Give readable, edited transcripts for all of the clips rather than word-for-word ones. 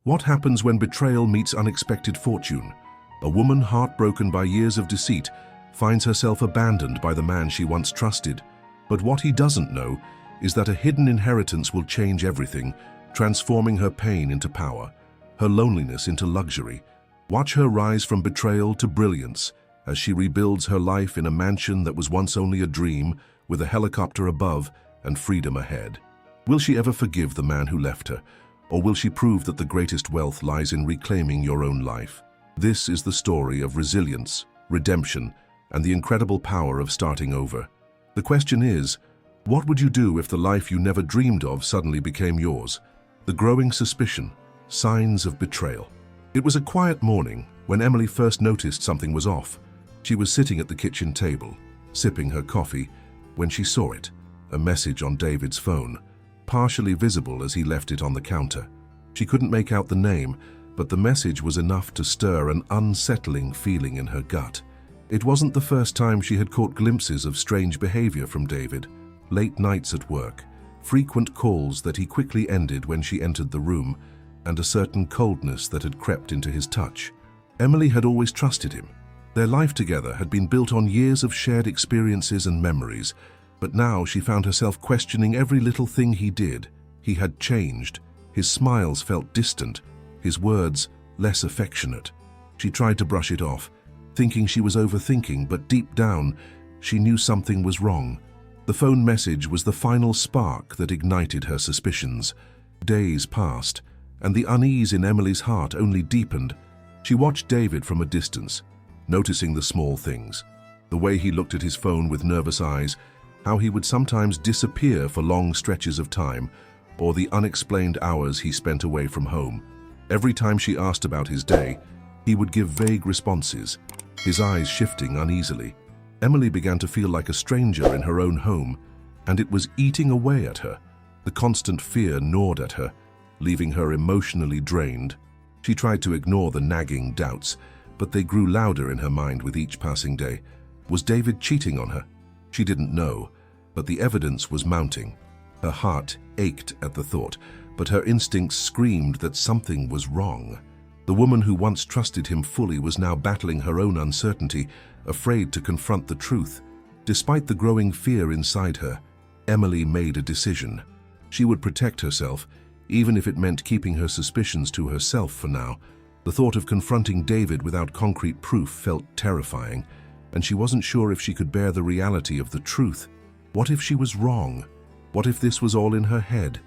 What happens when betrayal meets unexpected fortune? A woman heartbroken by years of deceit finds herself abandoned by the man she once trusted. But what he doesn't know is that a hidden inheritance will change everything, transforming her pain into power, her loneliness into luxury. Watch her rise from betrayal to brilliance as she rebuilds her life in a mansion that was once only a dream, with a helicopter above and freedom ahead. Will she ever forgive the man who left her? Or will she prove that the greatest wealth lies in reclaiming your own life? This is the story of resilience, redemption, and the incredible power of starting over. The question is, what would you do if the life you never dreamed of suddenly became yours? The growing suspicion, signs of betrayal. It was a quiet morning when Emily first noticed something was off. She was sitting at the kitchen table, sipping her coffee, when she saw it, a message on David's phone, partially visible as he left it on the counter. She couldn't make out the name, but the message was enough to stir an unsettling feeling in her gut. It wasn't the first time she had caught glimpses of strange behavior from David. Late nights at work, frequent calls that he quickly ended when she entered the room, and a certain coldness that had crept into his touch. Emily had always trusted him. Their life together had been built on years of shared experiences and memories, but now she found herself questioning every little thing he did. He had changed. His smiles felt distant, his words less affectionate. She tried to brush it off, thinking she was overthinking, but deep down, she knew something was wrong. The phone message was the final spark that ignited her suspicions. Days passed, and the unease in Emily's heart only deepened. She watched David from a distance, noticing the small things. The way he looked at his phone with nervous eyes, how he would sometimes disappear for long stretches of time, or the unexplained hours he spent away from home. Every time she asked about his day, he would give vague responses, his eyes shifting uneasily. Emily began to feel like a stranger in her own home, and it was eating away at her. The constant fear gnawed at her, leaving her emotionally drained. She tried to ignore the nagging doubts, but they grew louder in her mind with each passing day. Was David cheating on her? She didn't know, but the evidence was mounting. Her heart ached at the thought, but her instincts screamed that something was wrong. The woman who once trusted him fully was now battling her own uncertainty, afraid to confront the truth. Despite the growing fear inside her, Emily made a decision. She would protect herself, even if it meant keeping her suspicions to herself for now. The thought of confronting David without concrete proof felt terrifying, and she wasn't sure if she could bear the reality of the truth. What if she was wrong? What if this was all in her head?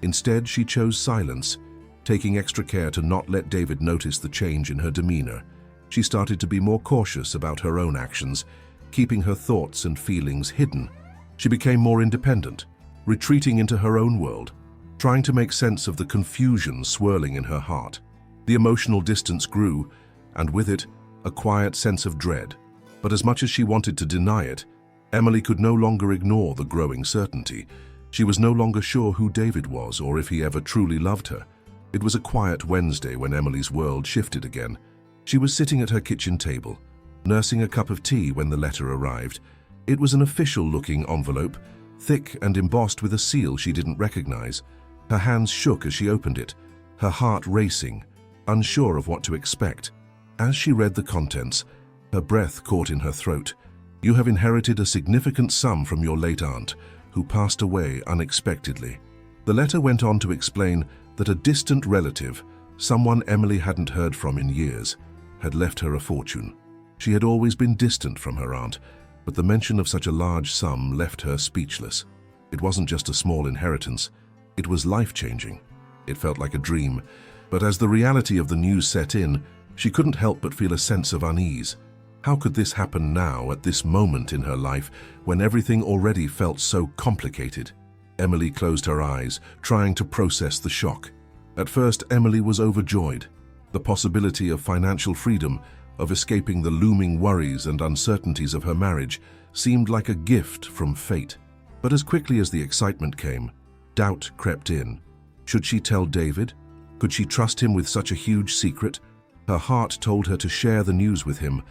Instead, she chose silence, taking extra care to not let David notice the change in her demeanor. She started to be more cautious about her own actions, keeping her thoughts and feelings hidden. She became more independent, retreating into her own world, trying to make sense of the confusion swirling in her heart. The emotional distance grew, and with it, a quiet sense of dread. But as much as she wanted to deny it, Emily could no longer ignore the growing certainty. She was no longer sure who David was or if he ever truly loved her. It was a quiet Wednesday when Emily's world shifted again. She was sitting at her kitchen table, nursing a cup of tea when the letter arrived. It was an official-looking envelope, thick and embossed with a seal she didn't recognize. Her hands shook as she opened it, her heart racing, unsure of what to expect. As she read the contents, her breath caught in her throat. You have inherited a significant sum from your late aunt, who passed away unexpectedly. The letter went on to explain that a distant relative, someone Emily hadn't heard from in years, had left her a fortune. She had always been distant from her aunt, but the mention of such a large sum left her speechless. It wasn't just a small inheritance, it was life-changing. It felt like a dream, but as the reality of the news set in, she couldn't help but feel a sense of unease. How could this happen now, at this moment in her life, when everything already felt so complicated? Emily closed her eyes, trying to process the shock. At first, Emily was overjoyed. The possibility of financial freedom, of escaping the looming worries and uncertainties of her marriage, seemed like a gift from fate. But as quickly as the excitement came, doubt crept in. Should she tell David? Could she trust him with such a huge secret? Her heart told her to share the news with him.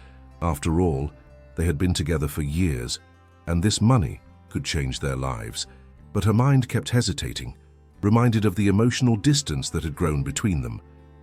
After all, they had been together for years, and this money could change their lives. But her mind kept hesitating, reminded of the emotional distance that had grown between them.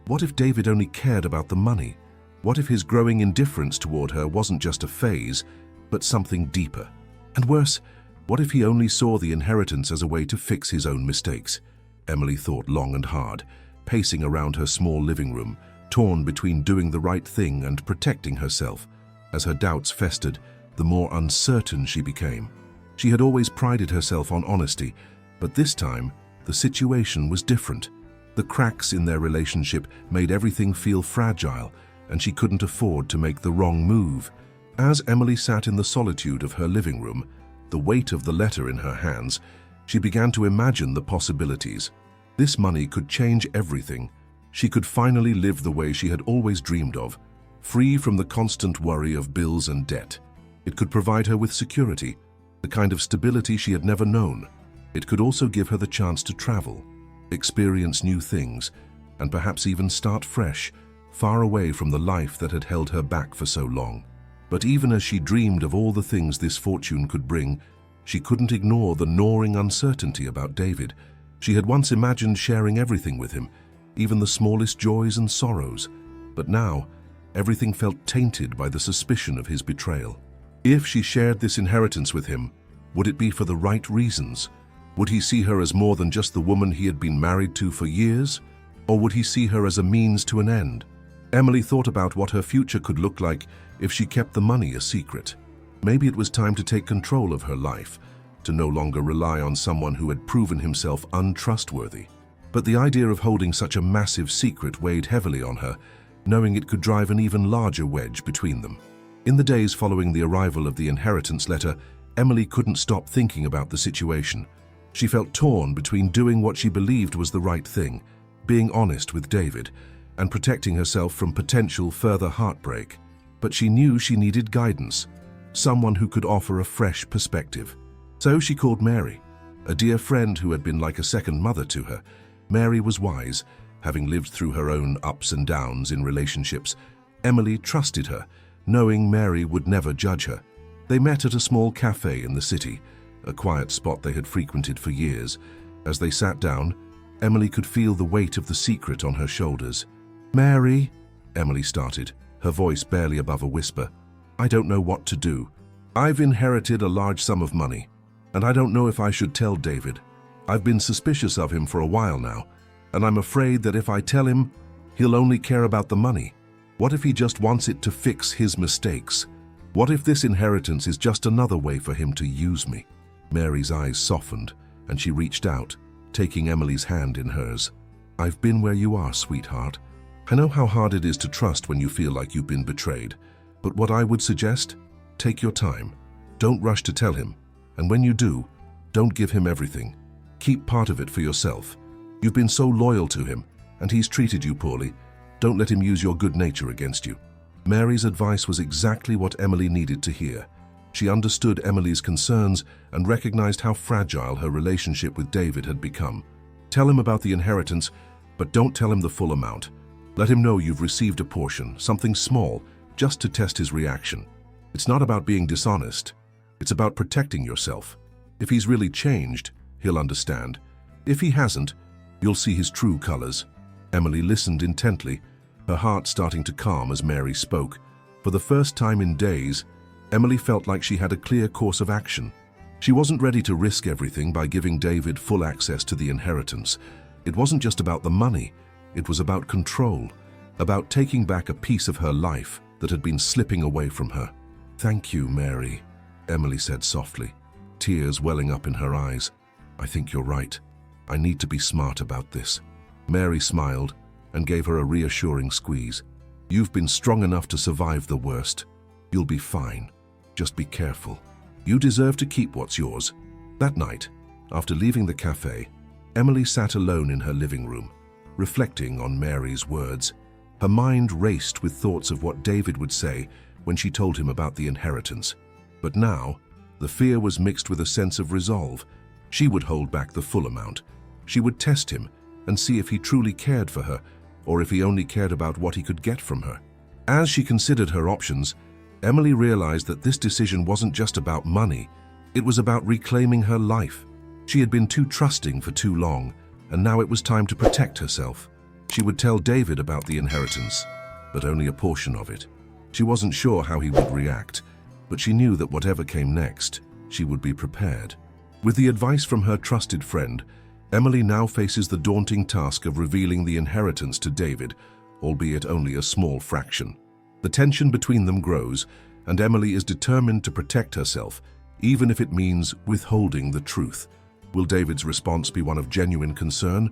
What if David only cared about the money? What if his growing indifference toward her wasn't just a phase, but something deeper? And worse, what if he only saw the inheritance as a way to fix his own mistakes? Emily thought long and hard, pacing around her small living room, torn between doing the right thing and protecting herself. As her doubts festered, the more uncertain she became. She had always prided herself on honesty, but this time, the situation was different. The cracks in their relationship made everything feel fragile, and she couldn't afford to make the wrong move. As Emily sat in the solitude of her living room, the weight of the letter in her hands, she began to imagine the possibilities. This money could change everything. She could finally live the way she had always dreamed of, free from the constant worry of bills and debt. It could provide her with security, the kind of stability she had never known. It could also give her the chance to travel, experience new things, and perhaps even start fresh, far away from the life that had held her back for so long. But even as she dreamed of all the things this fortune could bring, she couldn't ignore the gnawing uncertainty about David. She had once imagined sharing everything with him, even the smallest joys and sorrows. But now, everything felt tainted by the suspicion of his betrayal. If she shared this inheritance with him, would it be for the right reasons? Would he see her as more than just the woman he had been married to for years? Or would he see her as a means to an end? Emily thought about what her future could look like if she kept the money a secret. Maybe it was time to take control of her life, to no longer rely on someone who had proven himself untrustworthy. But the idea of holding such a massive secret weighed heavily on her, knowing it could drive an even larger wedge between them. In the days following the arrival of the inheritance letter, Emily couldn't stop thinking about the situation. She felt torn between doing what she believed was the right thing, being honest with David, and protecting herself from potential further heartbreak. But she knew she needed guidance, someone who could offer a fresh perspective. So she called Mary, a dear friend who had been like a second mother to her. Mary was wise, having lived through her own ups and downs in relationships. Emily trusted her, knowing Mary would never judge her. They met at a small cafe in the city, a quiet spot they had frequented for years. As they sat down, Emily could feel the weight of the secret on her shoulders. "Mary," Emily started, her voice barely above a whisper, "I don't know what to do. I've inherited a large sum of money, and I don't know if I should tell David. I've been suspicious of him for a while now, and I'm afraid that if I tell him, he'll only care about the money. What if he just wants it to fix his mistakes? What if this inheritance is just another way for him to use me?" Mary's eyes softened, and she reached out, taking Emily's hand in hers. "I've been where you are, sweetheart. I know how hard it is to trust when you feel like you've been betrayed. But what I would suggest, take your time. Don't rush to tell him. And when you do, don't give him everything. Keep part of it for yourself. You've been so loyal to him, and he's treated you poorly. Don't let him use your good nature against you." Mary's advice was exactly what Emily needed to hear. She understood Emily's concerns and recognized how fragile her relationship with David had become. Tell him about the inheritance, but don't tell him the full amount. Let him know you've received a portion, something small, just to test his reaction. It's not about being dishonest. It's about protecting yourself. If he's really changed, he'll understand. If he hasn't, you'll see his true colors. Emily listened intently, her heart starting to calm as Mary spoke. For the first time in days, Emily felt like she had a clear course of action. She wasn't ready to risk everything by giving David full access to the inheritance. It wasn't just about the money. It was about control, about taking back a piece of her life that had been slipping away from her. "Thank you, Mary," Emily said softly, tears welling up in her eyes. "I think you're right. I need to be smart about this." Mary smiled and gave her a reassuring squeeze. "You've been strong enough to survive the worst. You'll be fine. Just be careful. You deserve to keep what's yours." That night, after leaving the cafe, Emily sat alone in her living room, reflecting on Mary's words. Her mind raced with thoughts of what David would say when she told him about the inheritance. But now, the fear was mixed with a sense of resolve. She would hold back the full amount. She would test him and see if he truly cared for her, or if he only cared about what he could get from her. As she considered her options, Emily realized that this decision wasn't just about money. It was about reclaiming her life. She had been too trusting for too long, and now it was time to protect herself. She would tell David about the inheritance, but only a portion of it. She wasn't sure how he would react, but she knew that whatever came next, she would be prepared. With the advice from her trusted friend, Emily now faces the daunting task of revealing the inheritance to David, albeit only a small fraction. The tension between them grows, and Emily is determined to protect herself, even if it means withholding the truth. Will David's response be one of genuine concern,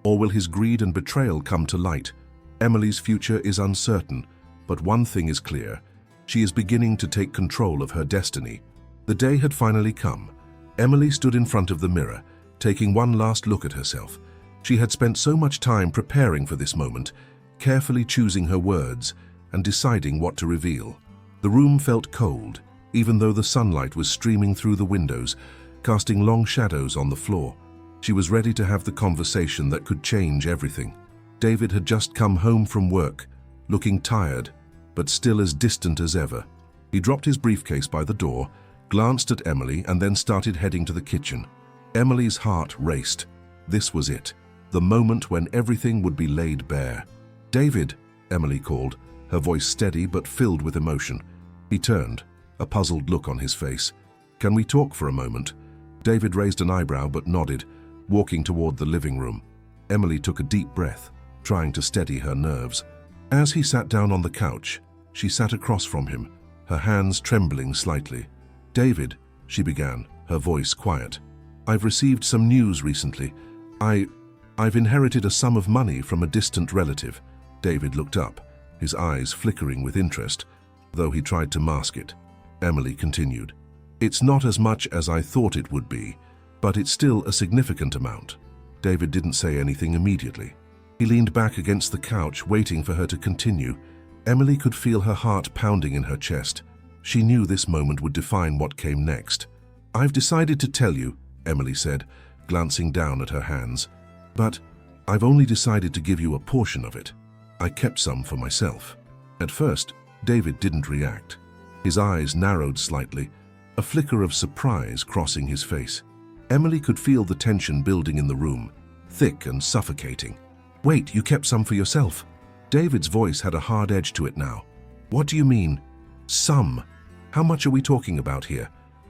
or will his greed and betrayal come to light? Emily's future is uncertain, but one thing is clear. She is beginning to take control of her destiny. The day had finally come. Emily stood in front of the mirror, taking one last look at herself. She had spent so much time preparing for this moment, carefully choosing her words and deciding what to reveal. The room felt cold, even though the sunlight was streaming through the windows, casting long shadows on the floor. She was ready to have the conversation that could change everything. David had just come home from work, looking tired, but still as distant as ever. He dropped his briefcase by the door, glanced at Emily, and then started heading to the kitchen. Emily's heart raced. This was it, the moment when everything would be laid bare. "David," Emily called, her voice steady but filled with emotion. He turned, a puzzled look on his face. "Can we talk for a moment?" David raised an eyebrow but nodded, walking toward the living room. Emily took a deep breath, trying to steady her nerves. As he sat down on the couch, she sat across from him, her hands trembling slightly. "David," she began, her voice quiet. "I've received some news recently. I've inherited a sum of money from a distant relative." David looked up, his eyes flickering with interest, though he tried to mask it. Emily continued, "It's not as much as I thought it would be, but it's still a significant amount." David didn't say anything immediately. He leaned back against the couch, waiting for her to continue. Emily could feel her heart pounding in her chest. She knew this moment would define what came next. "I've decided to tell you," Emily said, glancing down at her hands. "But I've only decided to give you a portion of it. I kept some for myself." At first, David didn't react. His eyes narrowed slightly, a flicker of surprise crossing his face. Emily could feel the tension building in the room, thick and suffocating. "Wait, you kept some for yourself?" David's voice had a hard edge to it now. "What do you mean? Some? How much are we talking about here?"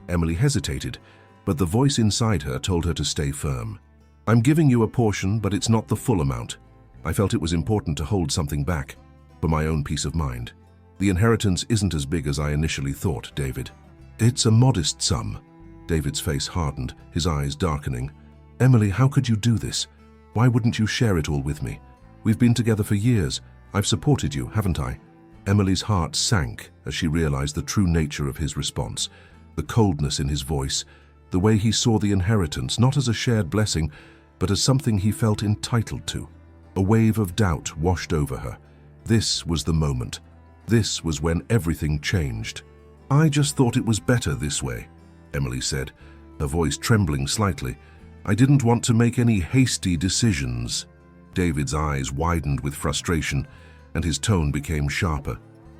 Emily hesitated, but the voice inside her told her to stay firm. "I'm giving you a portion, but it's not the full amount. I felt it was important to hold something back, for my own peace of mind. The inheritance isn't as big as I initially thought, David." "It's a modest sum." David's face hardened, his eyes darkening. "Emily, how could you do this? Why wouldn't you share it all with me? We've been together for years. I've supported you, haven't I?" Emily's heart sank as she realized the true nature of his response, the coldness in his voice, the way he saw the inheritance not as a shared blessing, but as something he felt entitled to. A wave of doubt washed over her. This was the moment. This was when everything changed. "I just thought it was better this way," Emily said, her voice trembling slightly. "I didn't want to make any hasty decisions." David's eyes widened with frustration, and his tone became sharper.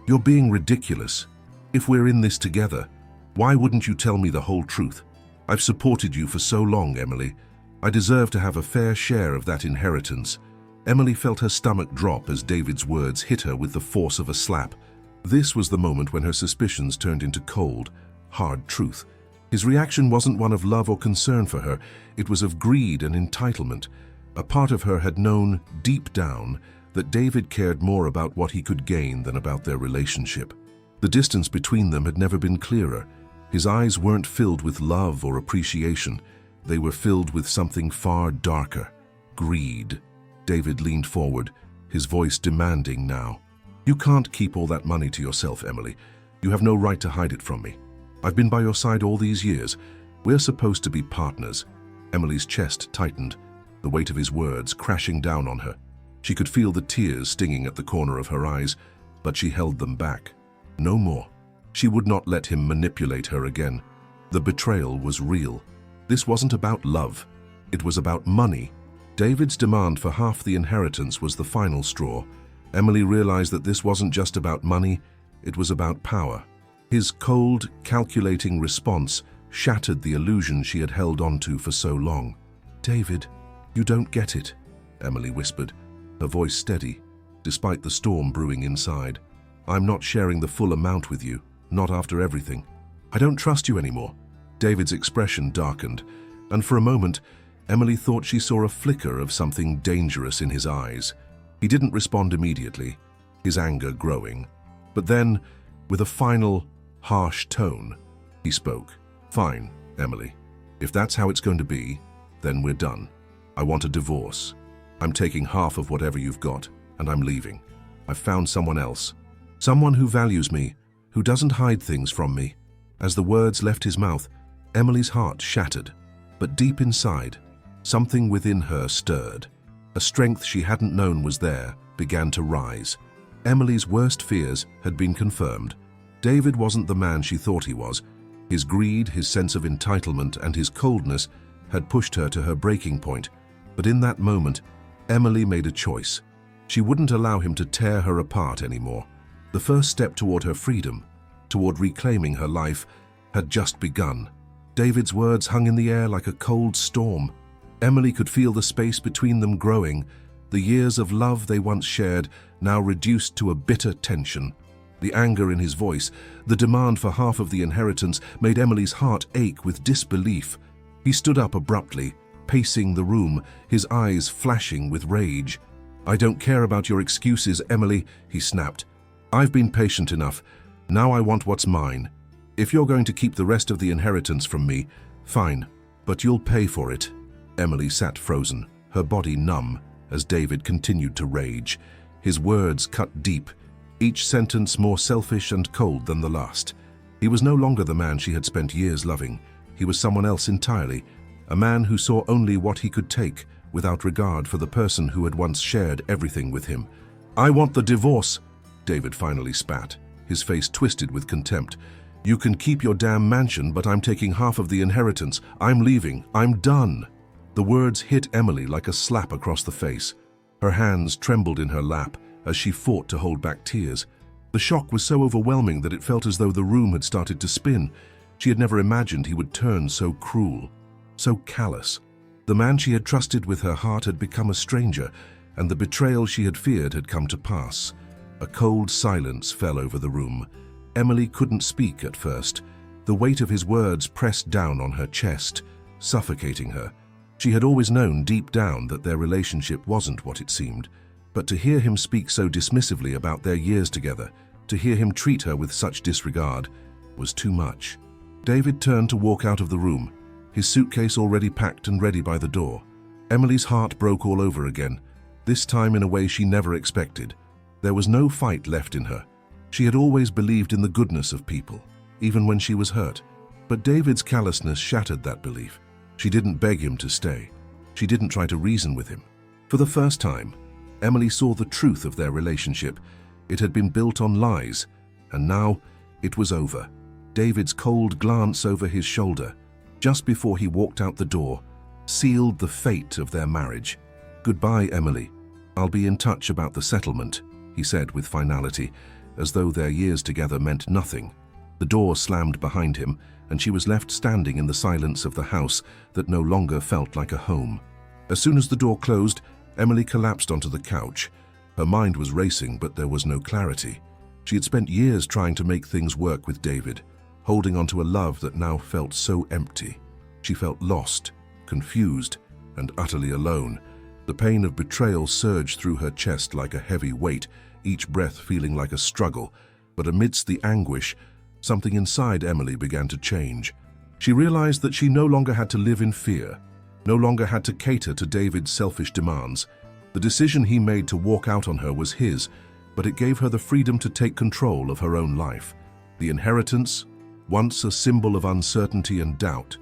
"You're being ridiculous. If we're in this together, why wouldn't you tell me the whole truth? I've supported you for so long, Emily. I deserve to have a fair share of that inheritance." Emily felt her stomach drop as David's words hit her with the force of a slap. This was the moment when her suspicions turned into cold, hard truth. His reaction wasn't one of love or concern for her, it was of greed and entitlement. A part of her had known, deep down, that David cared more about what he could gain than about their relationship. The distance between them had never been clearer. His eyes weren't filled with love or appreciation. They were filled with something far darker, greed. David leaned forward, his voice demanding now. "You can't keep all that money to yourself, Emily. You have no right to hide it from me. I've been by your side all these years. We're supposed to be partners." Emily's chest tightened, the weight of his words crashing down on her. She could feel the tears stinging at the corner of her eyes, but she held them back. No more. She would not let him manipulate her again. The betrayal was real. This wasn't about love. It was about money. David's demand for half the inheritance was the final straw. Emily realized that this wasn't just about money, it was about power. His cold, calculating response shattered the illusion she had held onto for so long. "David, you don't get it," Emily whispered, her voice steady, despite the storm brewing inside. "I'm not sharing the full amount with you, not after everything. I don't trust you anymore." David's expression darkened, and for a moment, Emily thought she saw a flicker of something dangerous in his eyes. He didn't respond immediately, his anger growing. But then, with a final, harsh tone, he spoke. "Fine, Emily. If that's how it's going to be, then we're done. I want a divorce. I'm taking half of whatever you've got, and I'm leaving. I've found someone else. Someone who values me, who doesn't hide things from me." As the words left his mouth, Emily's heart shattered. But deep inside, something within her stirred. A strength she hadn't known was there began to rise. Emily's worst fears had been confirmed. David wasn't the man she thought he was. His greed, his sense of entitlement, and his coldness had pushed her to her breaking point. But in that moment, Emily made a choice. She wouldn't allow him to tear her apart anymore. The first step toward her freedom, toward reclaiming her life, had just begun. David's words hung in the air like a cold storm. Emily could feel the space between them growing, the years of love they once shared now reduced to a bitter tension. The anger in his voice, the demand for half of the inheritance, made Emily's heart ache with disbelief. He stood up abruptly, pacing the room, his eyes flashing with rage. "I don't care about your excuses, Emily," he snapped. "I've been patient enough. Now I want what's mine. If you're going to keep the rest of the inheritance from me, fine, but you'll pay for it." Emily sat frozen, her body numb, as David continued to rage. His words cut deep, each sentence more selfish and cold than the last. He was no longer the man she had spent years loving. He was someone else entirely, a man who saw only what he could take, without regard for the person who had once shared everything with him. "I want the divorce," David finally spat, his face twisted with contempt. "You can keep your damn mansion, but I'm taking half of the inheritance. I'm leaving. I'm done." The words hit Emily like a slap across the face. Her hands trembled in her lap as she fought to hold back tears. The shock was so overwhelming that it felt as though the room had started to spin. She had never imagined he would turn so cruel, so callous. The man she had trusted with her heart had become a stranger, and the betrayal she had feared had come to pass. A cold silence fell over the room. Emily couldn't speak at first. The weight of his words pressed down on her chest, suffocating her. She had always known deep down that their relationship wasn't what it seemed, but to hear him speak so dismissively about their years together, to hear him treat her with such disregard, was too much. David turned to walk out of the room, his suitcase already packed and ready by the door. Emily's heart broke all over again, this time in a way she never expected. There was no fight left in her. She had always believed in the goodness of people, even when she was hurt. But David's callousness shattered that belief. She didn't beg him to stay. She didn't try to reason with him. For the first time, Emily saw the truth of their relationship. It had been built on lies, and now it was over. David's cold glance over his shoulder, just before he walked out the door, sealed the fate of their marriage. "Goodbye, Emily. I'll be in touch about the settlement," he said with finality, as though their years together meant nothing. The door slammed behind him, and she was left standing in the silence of the house that no longer felt like a home. As soon as the door closed, Emily collapsed onto the couch. Her mind was racing, but there was no clarity. She had spent years trying to make things work with David, holding onto a love that now felt so empty. She felt lost, confused, and utterly alone. The pain of betrayal surged through her chest like a heavy weight, each breath feeling like a struggle. But amidst the anguish, something inside Emily began to change. She realized that she no longer had to live in fear, no longer had to cater to David's selfish demands. The decision he made to walk out on her was his, but it gave her the freedom to take control of her own life. The inheritance, once a symbol of uncertainty and doubt,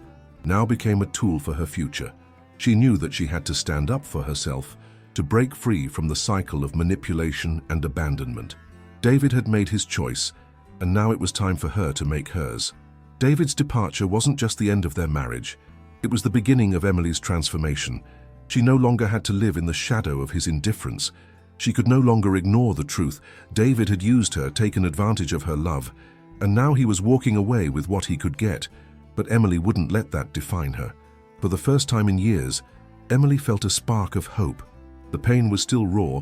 now became a tool for her future. She knew that she had to stand up for herself, to break free from the cycle of manipulation and abandonment. David had made his choice, and now it was time for her to make hers. David's departure wasn't just the end of their marriage. It was the beginning of Emily's transformation. She no longer had to live in the shadow of his indifference. She could no longer ignore the truth. David had used her, taken advantage of her love, and now he was walking away with what he could get. But Emily wouldn't let that define her. For the first time in years, Emily felt a spark of hope. The pain was still raw,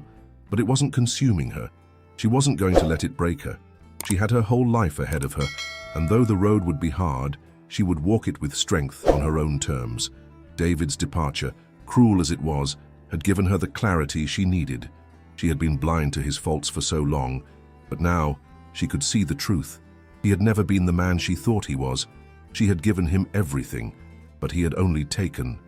But it wasn't consuming her. She wasn't going to let it break her. She had her whole life ahead of her, and though the road would be hard, she would walk it with strength on her own terms. David's departure, cruel as it was, had given her the clarity she needed. She had been blind to his faults for so long, but now she could see the truth. He had never been the man she thought he was. She had given him everything, but he had only taken.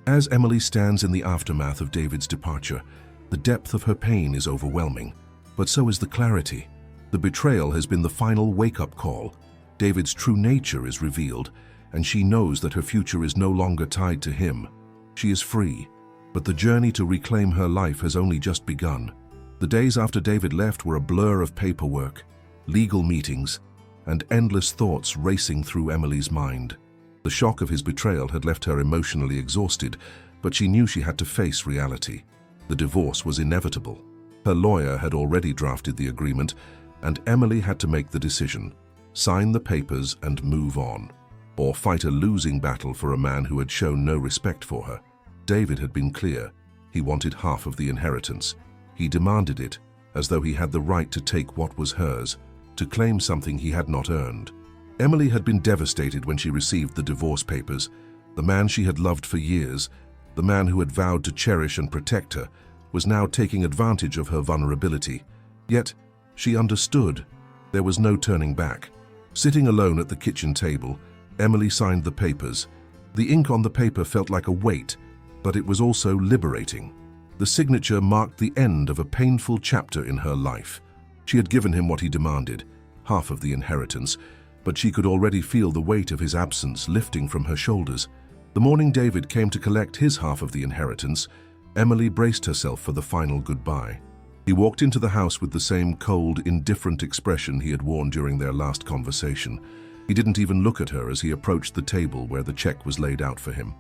As Emily stands in the aftermath of David's departure, the depth of her pain is overwhelming, but so is the clarity. The betrayal has been the final wake-up call. David's true nature is revealed, and she knows that her future is no longer tied to him. She is free, but the journey to reclaim her life has only just begun. The days after David left were a blur of paperwork, legal meetings, and endless thoughts racing through Emily's mind. The shock of his betrayal had left her emotionally exhausted, but she knew she had to face reality. The divorce was inevitable. Her lawyer had already drafted the agreement, and Emily had to make the decision: sign the papers and move on, or fight a losing battle for a man who had shown no respect for her. David had been clear. He wanted half of the inheritance. He demanded it, as though he had the right to take what was hers, to claim something he had not earned. Emily had been devastated when she received the divorce papers. The man she had loved for years, the man who had vowed to cherish and protect her, was now taking advantage of her vulnerability. Yet, she understood. There was no turning back. Sitting alone at the kitchen table, Emily signed the papers. The ink on the paper felt like a weight, but it was also liberating. The signature marked the end of a painful chapter in her life. She had given him what he demanded, half of the inheritance, but she could already feel the weight of his absence lifting from her shoulders. The morning David came to collect his half of the inheritance, Emily braced herself for the final goodbye. He walked into the house with the same cold, indifferent expression he had worn during their last conversation. He didn't even look at her as he approached the table where the check was laid out for him.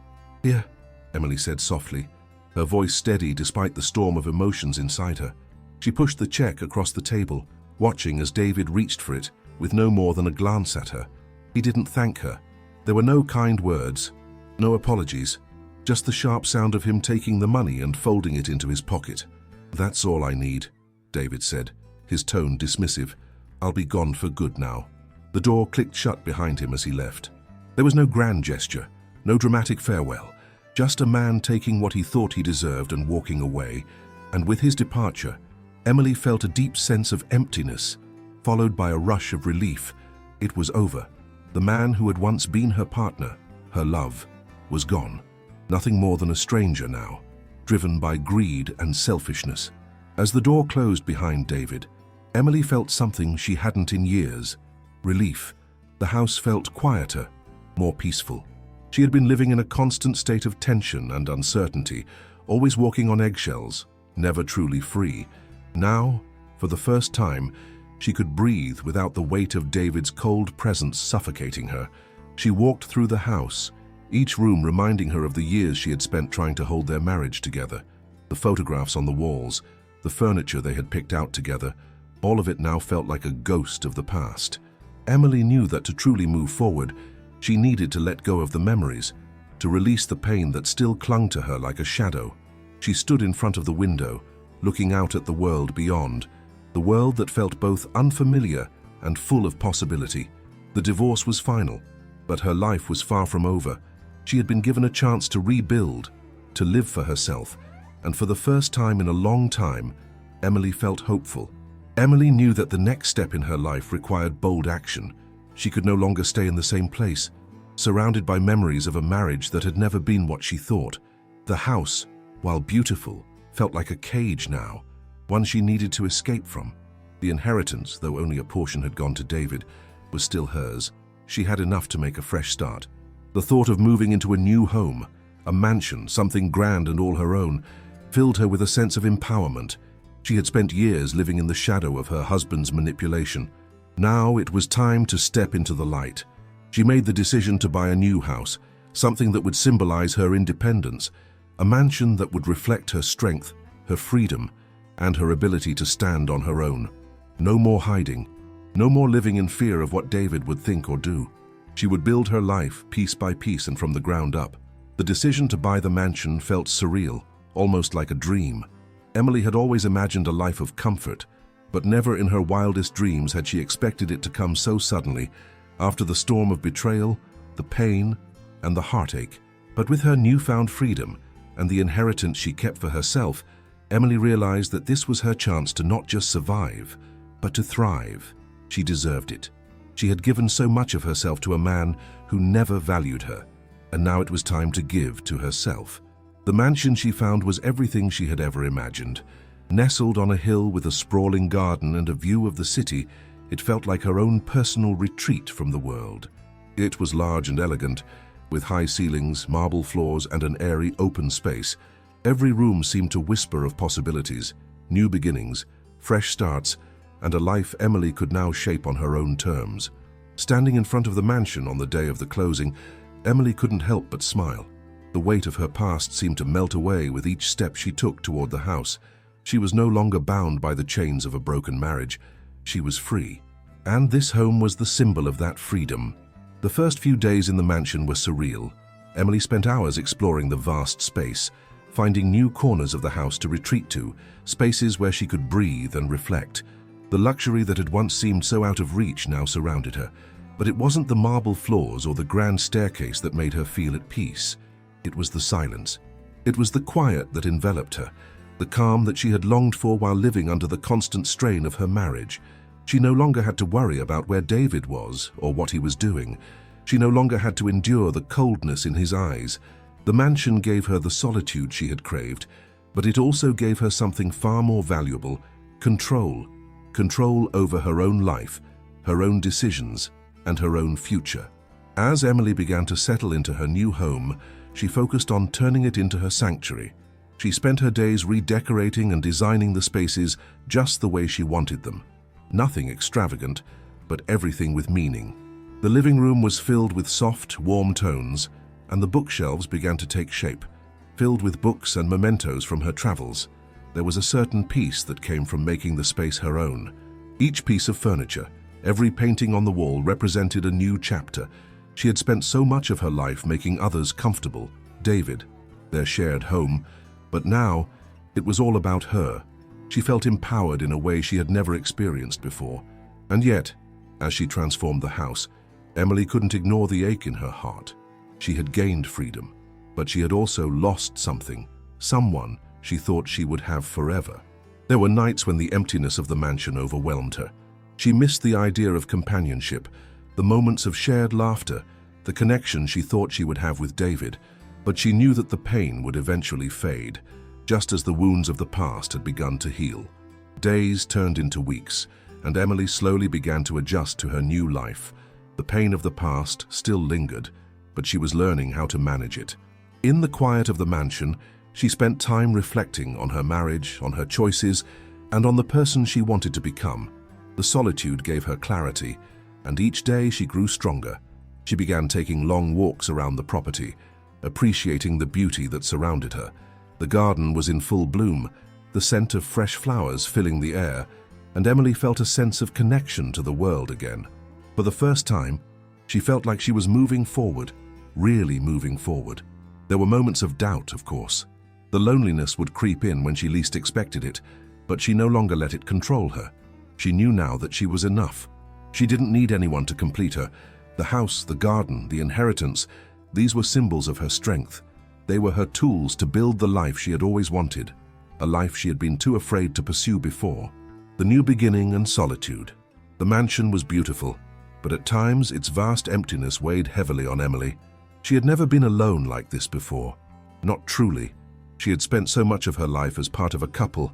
"Here," Emily said softly, her voice steady despite the storm of emotions inside her. She pushed the check across the table, watching as David reached for it, with no more than a glance at her. He didn't thank her. There were no kind words, no apologies, just the sharp sound of him taking the money and folding it into his pocket. "That's all I need," David said, his tone dismissive. "I'll be gone for good now." The door clicked shut behind him as he left. There was no grand gesture, no dramatic farewell, just a man taking what he thought he deserved and walking away. And with his departure, Emily felt a deep sense of emptiness, followed by a rush of relief. It was over. The man who had once been her partner, her love, was gone. Nothing more than a stranger now, driven by greed and selfishness. As the door closed behind David, Emily felt something she hadn't in years: relief. The house felt quieter, more peaceful. She had been living in a constant state of tension and uncertainty, always walking on eggshells, never truly free. Now, for the first time, she could breathe without the weight of David's cold presence suffocating her. She walked through the house, each room reminding her of the years she had spent trying to hold their marriage together. The photographs on the walls, the furniture they had picked out together, all of it now felt like a ghost of the past. Emily knew that to truly move forward, she needed to let go of the memories, to release the pain that still clung to her like a shadow. She stood in front of the window, looking out at the world beyond, the world that felt both unfamiliar and full of possibility. The divorce was final, but her life was far from over. She had been given a chance to rebuild, to live for herself, and for the first time in a long time, Emily felt hopeful. Emily knew that the next step in her life required bold action. She could no longer stay in the same place, surrounded by memories of a marriage that had never been what she thought. The house, while beautiful, felt like a cage now, one she needed to escape from. The inheritance, though only a portion had gone to David, was still hers. She had enough to make a fresh start. The thought of moving into a new home, a mansion, something grand and all her own, filled her with a sense of empowerment. She had spent years living in the shadow of her husband's manipulation. Now it was time to step into the light. She made the decision to buy a new house, something that would symbolize her independence, a mansion that would reflect her strength, her freedom, and her ability to stand on her own. No more hiding, no more living in fear of what David would think or do. She would build her life piece by piece and from the ground up. The decision to buy the mansion felt surreal, almost like a dream. Emily had always imagined a life of comfort, but never in her wildest dreams had she expected it to come so suddenly, after the storm of betrayal, the pain, and the heartache. But with her newfound freedom and the inheritance she kept for herself, Emily realized that this was her chance to not just survive, but to thrive. She deserved it. She had given so much of herself to a man who never valued her, and now it was time to give to herself. The mansion she found was everything she had ever imagined. Nestled on a hill with a sprawling garden and a view of the city, it felt like her own personal retreat from the world. It was large and elegant, with high ceilings, marble floors, and an airy open space. Every room seemed to whisper of possibilities, new beginnings, fresh starts, and a life Emily could now shape on her own terms. Standing in front of the mansion on the day of the closing, Emily couldn't help but smile. The weight of her past seemed to melt away with each step she took toward the house. She was no longer bound by the chains of a broken marriage. She was free. And this home was the symbol of that freedom. The first few days in the mansion were surreal. Emily spent hours exploring the vast space, finding new corners of the house to retreat to, spaces where she could breathe and reflect. The luxury that had once seemed so out of reach now surrounded her, but it wasn't the marble floors or the grand staircase that made her feel at peace. It was the silence. It was the quiet that enveloped her, the calm that she had longed for while living under the constant strain of her marriage. She no longer had to worry about where David was or what he was doing. She no longer had to endure the coldness in his eyes. The mansion gave her the solitude she had craved, but it also gave her something far more valuable: control. Control over her own life, her own decisions, and her own future. As Emily began to settle into her new home, she focused on turning it into her sanctuary. She spent her days redecorating and designing the spaces just the way she wanted them. Nothing extravagant, but everything with meaning. The living room was filled with soft, warm tones, and the bookshelves began to take shape, filled with books and mementos from her travels. There was a certain peace that came from making the space her own. Each piece of furniture, every painting on the wall represented a new chapter. She had spent so much of her life making others comfortable, David, their shared home, but now it was all about her. She felt empowered in a way she had never experienced before. And yet, as she transformed the house, Emily couldn't ignore the ache in her heart. She had gained freedom, but she had also lost something, someone she thought she would have forever. There were nights when the emptiness of the mansion overwhelmed her. She missed the idea of companionship, the moments of shared laughter, the connection she thought she would have with David, but she knew that the pain would eventually fade, just as the wounds of the past had begun to heal. Days turned into weeks, and Emily slowly began to adjust to her new life. The pain of the past still lingered, but she was learning how to manage it. In the quiet of the mansion, she spent time reflecting on her marriage, on her choices, and on the person she wanted to become. The solitude gave her clarity, and each day she grew stronger. She began taking long walks around the property, appreciating the beauty that surrounded her. The garden was in full bloom, the scent of fresh flowers filling the air, and Emily felt a sense of connection to the world again. For the first time, she felt like she was moving forward, really moving forward. There were moments of doubt, of course. The loneliness would creep in when she least expected it, but she no longer let it control her. She knew now that she was enough. She didn't need anyone to complete her. The house, the garden, the inheritance, these were symbols of her strength. They were her tools to build the life she had always wanted, a life she had been too afraid to pursue before. The new beginning and solitude. The mansion was beautiful, but at times its vast emptiness weighed heavily on Emily. She had never been alone like this before. Not truly. She had spent so much of her life as part of a couple,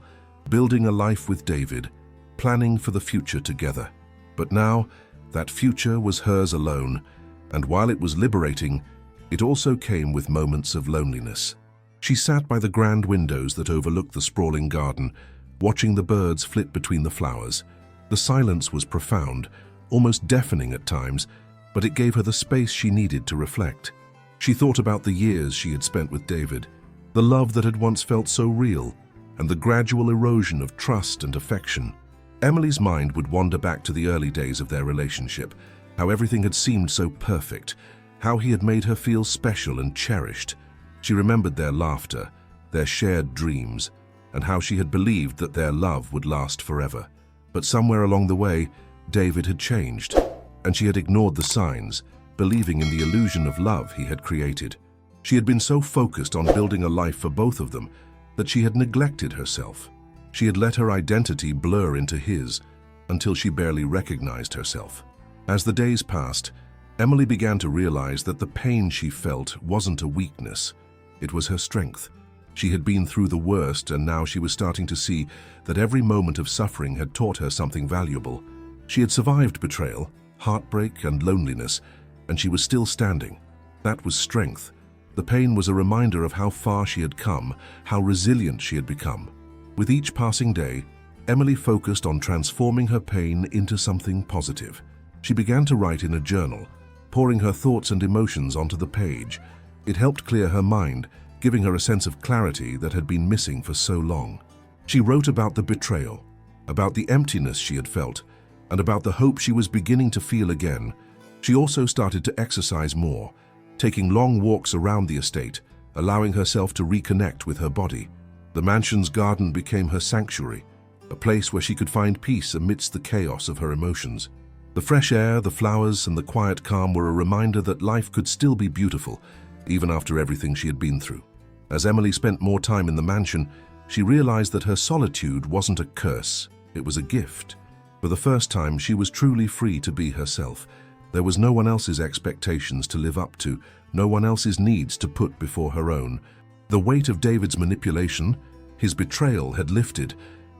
building a life with David, planning for the future together. But now, that future was hers alone, and while it was liberating, it also came with moments of loneliness. She sat by the grand windows that overlooked the sprawling garden, watching the birds flit between the flowers. The silence was profound, almost deafening at times, but it gave her the space she needed to reflect. She thought about the years she had spent with David, the love that had once felt so real, and the gradual erosion of trust and affection. Emily's mind would wander back to the early days of their relationship, how everything had seemed so perfect, how he had made her feel special and cherished. She remembered their laughter, their shared dreams, and how she had believed that their love would last forever. But somewhere along the way, David had changed, and she had ignored the signs, believing in the illusion of love he had created. She had been so focused on building a life for both of them that she had neglected herself. She had let her identity blur into his until she barely recognized herself. As the days passed, Emily began to realize that the pain she felt wasn't a weakness. It was her strength. She had been through the worst, and now she was starting to see that every moment of suffering had taught her something valuable. She had survived betrayal, heartbreak, and loneliness, and she was still standing. That was strength. The pain was a reminder of how far she had come, how resilient she had become. With each passing day, Emily focused on transforming her pain into something positive. She began to write in a journal, pouring her thoughts and emotions onto the page. It helped clear her mind, giving her a sense of clarity that had been missing for so long. She wrote about the betrayal, about the emptiness she had felt, and about the hope she was beginning to feel again. She also started to exercise more, taking long walks around the estate, allowing herself to reconnect with her body. The mansion's garden became her sanctuary, a place where she could find peace amidst the chaos of her emotions. The fresh air, the flowers, and the quiet calm were a reminder that life could still be beautiful, even after everything she had been through. As Emily spent more time in the mansion, she realized that her solitude wasn't a curse, it was a gift. For the first time, she was truly free to be herself. There was no one else's expectations to live up to, no one else's needs to put before her own. The weight of David's manipulation, his betrayal, had lifted,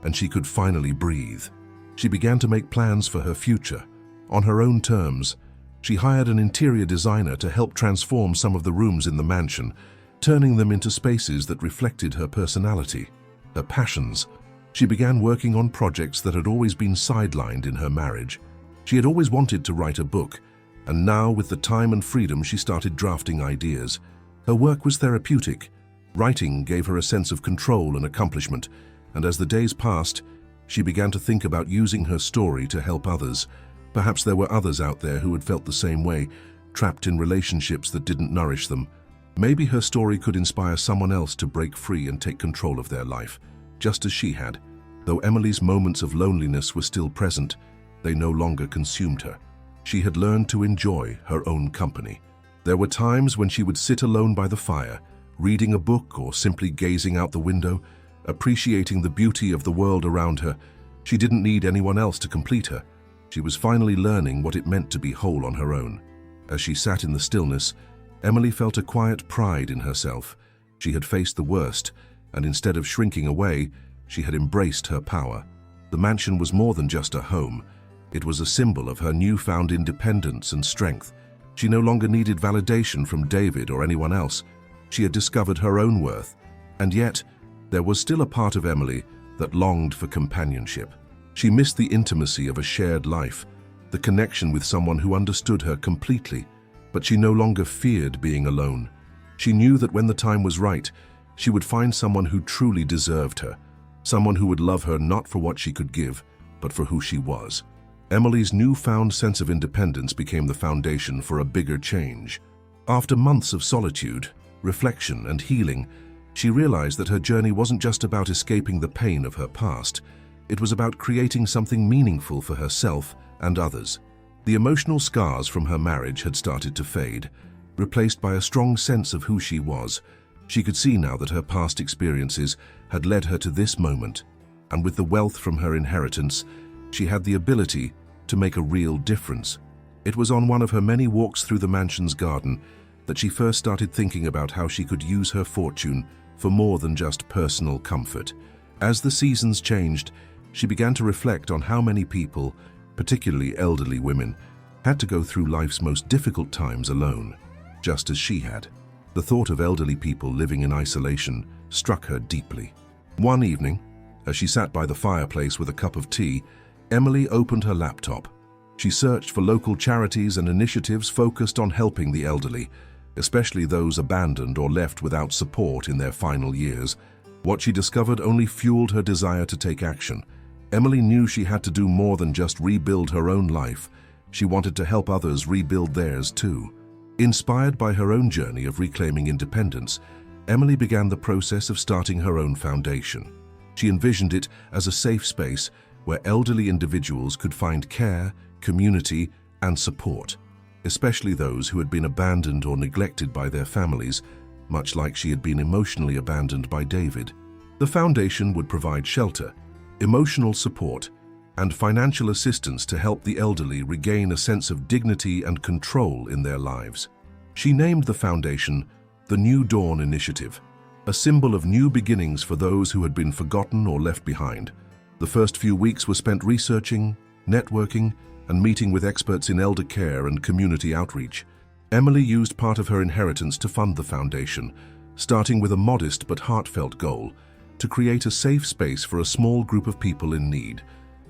and she could finally breathe. She began to make plans for her future. On her own terms, she hired an interior designer to help transform some of the rooms in the mansion, turning them into spaces that reflected her personality, her passions. She began working on projects that had always been sidelined in her marriage. She had always wanted to write a book, and now, with the time and freedom, she started drafting ideas. Her work was therapeutic. Writing gave her a sense of control and accomplishment, and as the days passed, she began to think about using her story to help others. Perhaps there were others out there who had felt the same way, trapped in relationships that didn't nourish them. Maybe her story could inspire someone else to break free and take control of their life, just as she had. Though Emily's moments of loneliness were still present, they no longer consumed her. She had learned to enjoy her own company. There were times when she would sit alone by the fire, reading a book or simply gazing out the window, appreciating the beauty of the world around her. She didn't need anyone else to complete her. She was finally learning what it meant to be whole on her own. As she sat in the stillness, Emily felt a quiet pride in herself. She had faced the worst, and instead of shrinking away, she had embraced her power. The mansion was more than just a home. It was a symbol of her newfound independence and strength. She no longer needed validation from David or anyone else. She had discovered her own worth, and yet there was still a part of Emily that longed for companionship. She missed the intimacy of a shared life, the connection with someone who understood her completely, but she no longer feared being alone. She knew that when the time was right, she would find someone who truly deserved her, someone who would love her not for what she could give, but for who she was. Emily's newfound sense of independence became the foundation for a bigger change. After months of solitude, reflection, and healing, she realized that her journey wasn't just about escaping the pain of her past. It was about creating something meaningful for herself and others. The emotional scars from her marriage had started to fade, replaced by a strong sense of who she was. She could see now that her past experiences had led her to this moment, and with the wealth from her inheritance, she had the ability to make a real difference. It was on one of her many walks through the mansion's garden that she first started thinking about how she could use her fortune for more than just personal comfort. As the seasons changed, she began to reflect on how many people, particularly elderly women, had to go through life's most difficult times alone, just as she had. The thought of elderly people living in isolation struck her deeply. One evening, as she sat by the fireplace with a cup of tea, Emily opened her laptop. She searched for local charities and initiatives focused on helping the elderly, especially those abandoned or left without support in their final years. What she discovered only fueled her desire to take action. Emily knew she had to do more than just rebuild her own life. She wanted to help others rebuild theirs too. Inspired by her own journey of reclaiming independence, Emily began the process of starting her own foundation. She envisioned it as a safe space where elderly individuals could find care, community, and support, especially those who had been abandoned or neglected by their families, much like she had been emotionally abandoned by David. The foundation would provide shelter, emotional support, and financial assistance to help the elderly regain a sense of dignity and control in their lives. She named the foundation the New Dawn Initiative, a symbol of new beginnings for those who had been forgotten or left behind. The first few weeks were spent researching, networking, and meeting with experts in elder care and community outreach. Emily used part of her inheritance to fund the foundation, starting with a modest but heartfelt goal: to create a safe space for a small group of people in need.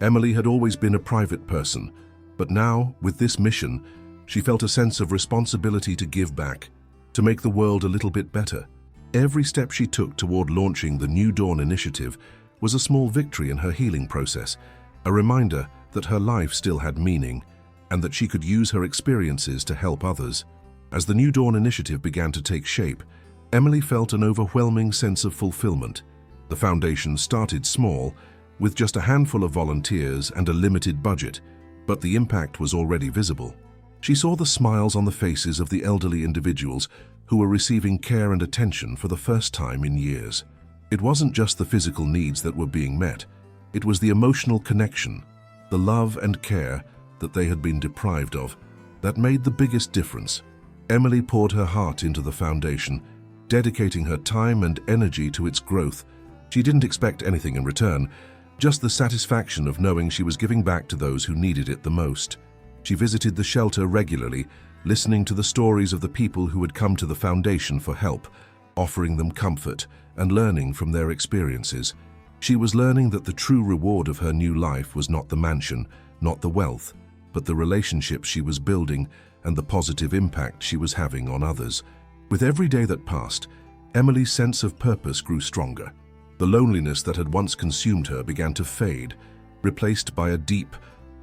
Emily had always been a private person, but now, with this mission, she felt a sense of responsibility to give back, to make the world a little bit better. Every step she took toward launching the New Dawn Initiative was a small victory in her healing process, a reminder that her life still had meaning and that she could use her experiences to help others. As the New Dawn Initiative began to take shape, Emily felt an overwhelming sense of fulfillment. The foundation started small, with just a handful of volunteers and a limited budget, but the impact was already visible. She saw the smiles on the faces of the elderly individuals who were receiving care and attention for the first time in years. It wasn't just the physical needs that were being met, it was the emotional connection, the love and care that they had been deprived of, that made the biggest difference. Emily poured her heart into the foundation, dedicating her time and energy to its growth. She didn't expect anything in return, just the satisfaction of knowing she was giving back to those who needed it the most. She visited the shelter regularly, listening to the stories of the people who had come to the foundation for help, offering them comfort and learning from their experiences. She was learning that the true reward of her new life was not the mansion, not the wealth, but the relationships she was building and the positive impact she was having on others. With every day that passed, Emily's sense of purpose grew stronger. The loneliness that had once consumed her began to fade, replaced by a deep,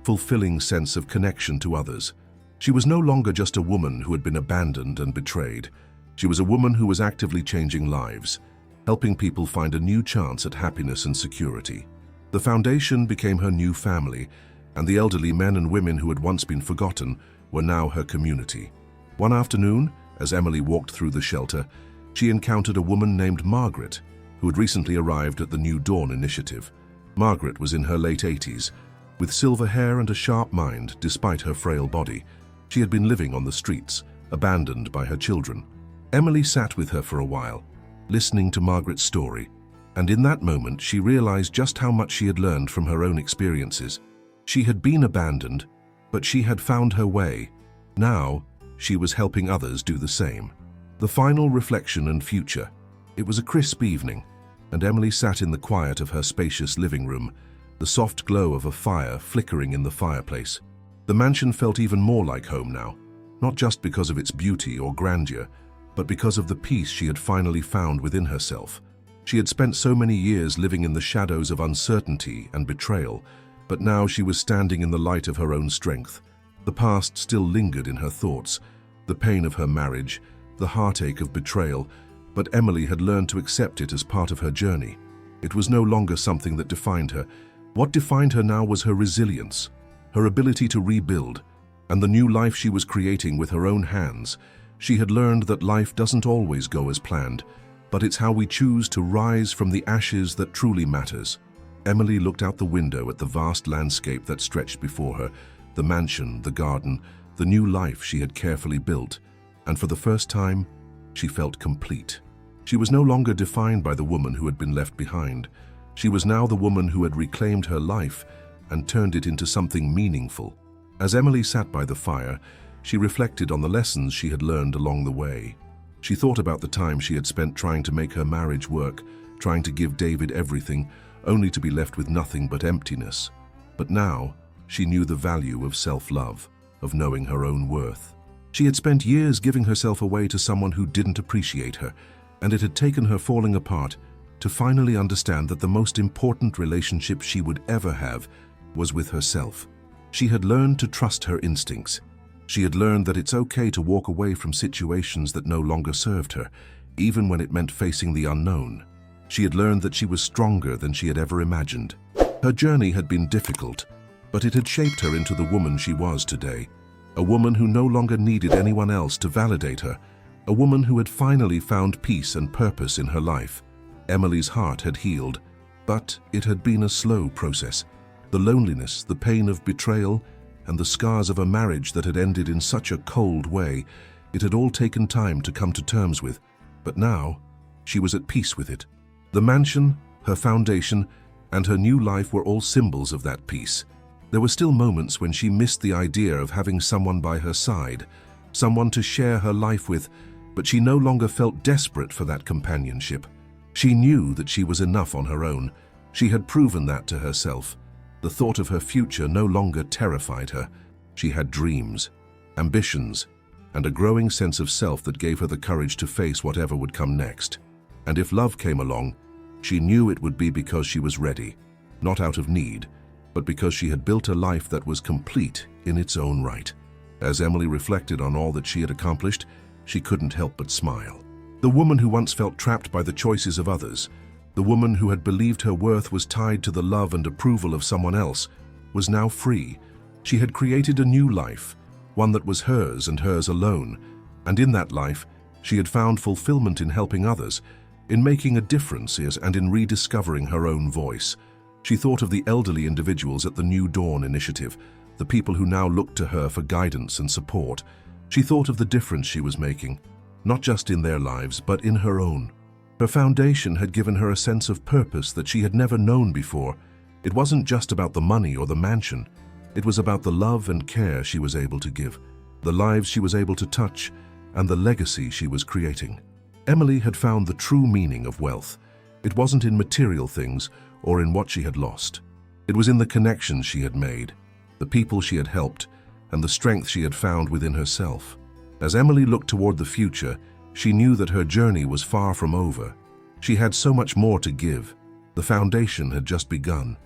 fulfilling sense of connection to others. She was no longer just a woman who had been abandoned and betrayed. She was a woman who was actively changing lives, helping people find a new chance at happiness and security. The foundation became her new family, and the elderly men and women who had once been forgotten were now her community. One afternoon, as Emily walked through the shelter, she encountered a woman named Margaret, who had recently arrived at the New Dawn Initiative. Margaret was in her late 80s, with silver hair and a sharp mind despite her frail body. She had been living on the streets, abandoned by her children. Emily sat with her for a while, listening to Margaret's story, and in that moment she realized just how much she had learned from her own experiences. She had been abandoned, but she had found her way. Now, she was helping others do the same. The final reflection and future. It was a crisp evening, and Emily sat in the quiet of her spacious living room, the soft glow of a fire flickering in the fireplace. The mansion felt even more like home now, not just because of its beauty or grandeur, but because of the peace she had finally found within herself. She had spent so many years living in the shadows of uncertainty and betrayal, but now she was standing in the light of her own strength. The past still lingered in her thoughts, the pain of her marriage, the heartache of betrayal, but Emily had learned to accept it as part of her journey. It was no longer something that defined her. What defined her now was her resilience, her ability to rebuild, and the new life she was creating with her own hands. She had learned that life doesn't always go as planned, but it's how we choose to rise from the ashes that truly matters. Emily looked out the window at the vast landscape that stretched before her, the mansion, the garden, the new life she had carefully built, and for the first time, she felt complete. She was no longer defined by the woman who had been left behind. She was now the woman who had reclaimed her life and turned it into something meaningful. As Emily sat by the fire, she reflected on the lessons she had learned along the way. She thought about the time she had spent trying to make her marriage work, trying to give David everything, only to be left with nothing but emptiness. But now, she knew the value of self-love, of knowing her own worth. She had spent years giving herself away to someone who didn't appreciate her, and it had taken her falling apart to finally understand that the most important relationship she would ever have was with herself. She had learned to trust her instincts. She had learned that it's okay to walk away from situations that no longer served her, even when it meant facing the unknown. She had learned that she was stronger than she had ever imagined. Her journey had been difficult, but it had shaped her into the woman she was today. A woman who no longer needed anyone else to validate her. A woman who had finally found peace and purpose in her life. Emily's heart had healed, but it had been a slow process. The loneliness, the pain of betrayal, and the scars of a marriage that had ended in such a cold way, it had all taken time to come to terms with. But now, she was at peace with it. The mansion, her foundation, and her new life were all symbols of that peace. There were still moments when she missed the idea of having someone by her side, someone to share her life with, but she no longer felt desperate for that companionship. She knew that she was enough on her own. She had proven that to herself. The thought of her future no longer terrified her. She had dreams, ambitions, and a growing sense of self that gave her the courage to face whatever would come next. And if love came along, she knew it would be because she was ready, not out of need, but because she had built a life that was complete in its own right. As Emily reflected on all that she had accomplished, she couldn't help but smile. The woman who once felt trapped by the choices of others, the woman who had believed her worth was tied to the love and approval of someone else, was now free. She had created a new life, one that was hers and hers alone, and in that life, she had found fulfillment in helping others, in making a difference and in rediscovering her own voice. She thought of the elderly individuals at the New Dawn initiative, the people who now looked to her for guidance and support. She thought of the difference she was making, not just in their lives, but in her own. Her foundation had given her a sense of purpose that she had never known before. It wasn't just about the money or the mansion. It was about the love and care she was able to give, the lives she was able to touch, and the legacy she was creating. Emily had found the true meaning of wealth. It wasn't in material things or in what she had lost. It was in the connections she had made, the people she had helped, and the strength she had found within herself. As Emily looked toward the future, she knew that her journey was far from over. She had so much more to give. The foundation had just begun,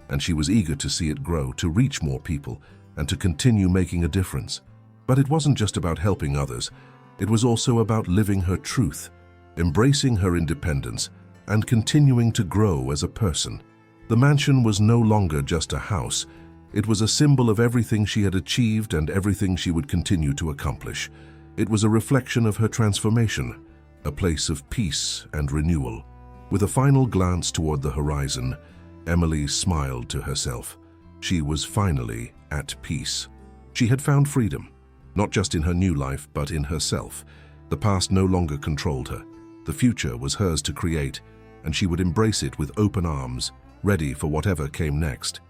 and she was eager to see it grow, to reach more people, and to continue making a difference. But it wasn't just about helping others. It was also about living her truth, embracing her independence, and continuing to grow as a person. The mansion was no longer just a house. It was a symbol of everything she had achieved and everything she would continue to accomplish. It was a reflection of her transformation, a place of peace and renewal. With a final glance toward the horizon, Emily smiled to herself. She was finally at peace. She had found freedom, not just in her new life, but in herself. The past no longer controlled her. The future was hers to create, and she would embrace it with open arms, ready for whatever came next.